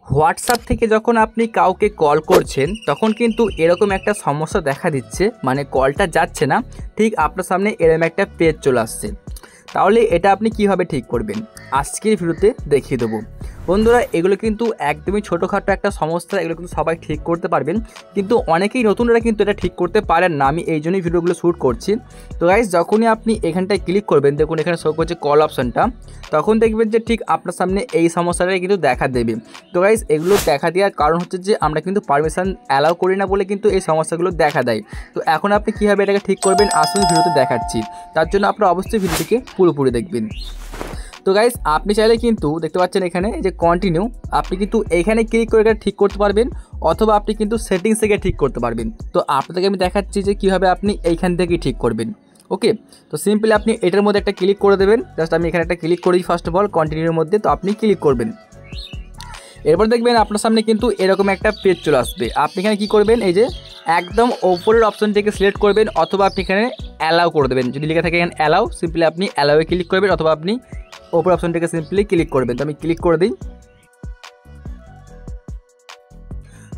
WhatsApp থেকে যখন আপনি কাউকে কল করছেন তখন কিন্তু এরকম একটা সমস্যা দেখা দিচ্ছে, মানে কলটা যাচ্ছে না, ঠিক আপনার সামনে এরকম একটা পেজ চলে আসছে। তাহলে এটা আপনি কিভাবে ঠিক করবেন আজকের ভিডিওতে দেখিয়ে দেবো। বন্ধুরা, এগুলো কিন্তু একদমই ছোটোখাটো একটা সমস্যা, এগুলো কিন্তু সবাই ঠিক করতে পারবেন, কিন্তু অনেকেই নতুনরা কিন্তু এটা ঠিক করতে পারেন না। আমি এই জন্যই ভিডিওগুলো শ্যুট করছি। তো গাইস, যখনই আপনি এখানটায় ক্লিক করবেন, দেখুন এখানে শো করছে কল অপশানটা, তখন দেখবেন যে ঠিক আপনার সামনে এই সমস্যাটাই কিন্তু দেখা দেবে। তো গাইস, এগুলো দেখা দেওয়ার কারণ হচ্ছে যে আমরা কিন্তু পারমিশন অ্যালাউ করি না বলে কিন্তু এই সমস্যাগুলো দেখা দেয়। তো এখন আপনি কীভাবে এটাকে ঠিক করবেন আসুন ভিডিওতে দেখাচ্ছি। তার জন্য আপনারা অবশ্যই ভিডিওটিকে পুরোপুরি দেখবেন। তো গাইস, আপনি চাইলে কিন্তু দেখতে পাচ্ছেন এখানে যে কন্টিনিউ, আপনি কিন্তু এইখানে ক্লিক করে এটা ঠিক করতে পারবেন, অথবা আপনি কিন্তু সেটিংস থেকে ঠিক করতে পারবেন। তো আপনাদেরকে আমি দেখাচ্ছি যে কীভাবে আপনি এইখান থেকেই ঠিক করবেন। ওকে, তো সিম্পলি আপনি এটার মধ্যে একটা ক্লিক করে দেবেন। জাস্ট আমি এখানে একটা ক্লিক করি ফার্স্ট অফ অল কন্টিনিউর মধ্যে, তো আপনি ক্লিক করবেন। এরপর দেখবেন আপনার সামনে কিন্তু এরকম একটা পেজ চলে আসবে। আপনি এখানে কী করবেন, এই যে একদম ওপরের অপশনটিকে সিলেক্ট করবেন, অথবা আপনি এখানে অ্যালাউ করে দেবেন। যদি লেখা থাকে এখানে অ্যালাউ, সিম্পলি আপনি অ্যালাউয়ে ক্লিক করবেন, অথবা আপনি ওপর অপশনটিকে সিম্পলি ক্লিক করবেন। তো আমি ক্লিক করে দিই।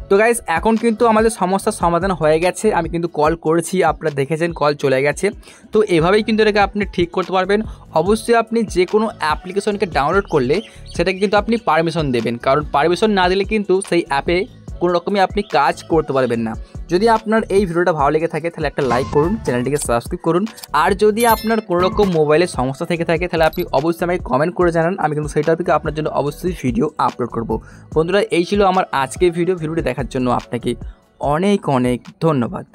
তো গাইস, এখন কিন্তু আমাদের সমস্যার সমাধান হয়ে গেছে। আমি কিন্তু কল করেছি, আপনারা দেখেছেন কল চলে গেছে। তো এভাবেই কিন্তু এটাকে আপনি ঠিক করতে পারবেন। অবশ্যই আপনি যে কোনো অ্যাপ্লিকেশনকে ডাউনলোড করলে সেটাকে কিন্তু আপনি পারমিশন দেবেন, কারণ পারমিশন না দিলে কিন্তু সেই অ্যাপে কোনো রকমই আপনি কাজ করতে পারবেন না। যদি আপনার এই ভিডিওটা ভালো লেগে থাকে তাহলে একটা লাইক করুন, চ্যানেলটিকে সাবস্ক্রাইব করুন। আর যদি আপনার কোনো রকম মোবাইলের সমস্যা থেকে থাকে তাহলে আপনি অবশ্যই আমাকে কমেন্ট করে জানান, আমি কিন্তু সেই টপিকে আপনার জন্য অবশ্যই ভিডিও আপলোড করব। বন্ধুরা, এই ছিল আমার আজকের ভিডিওটি দেখার জন্য আপনাকে অনেক অনেক ধন্যবাদ।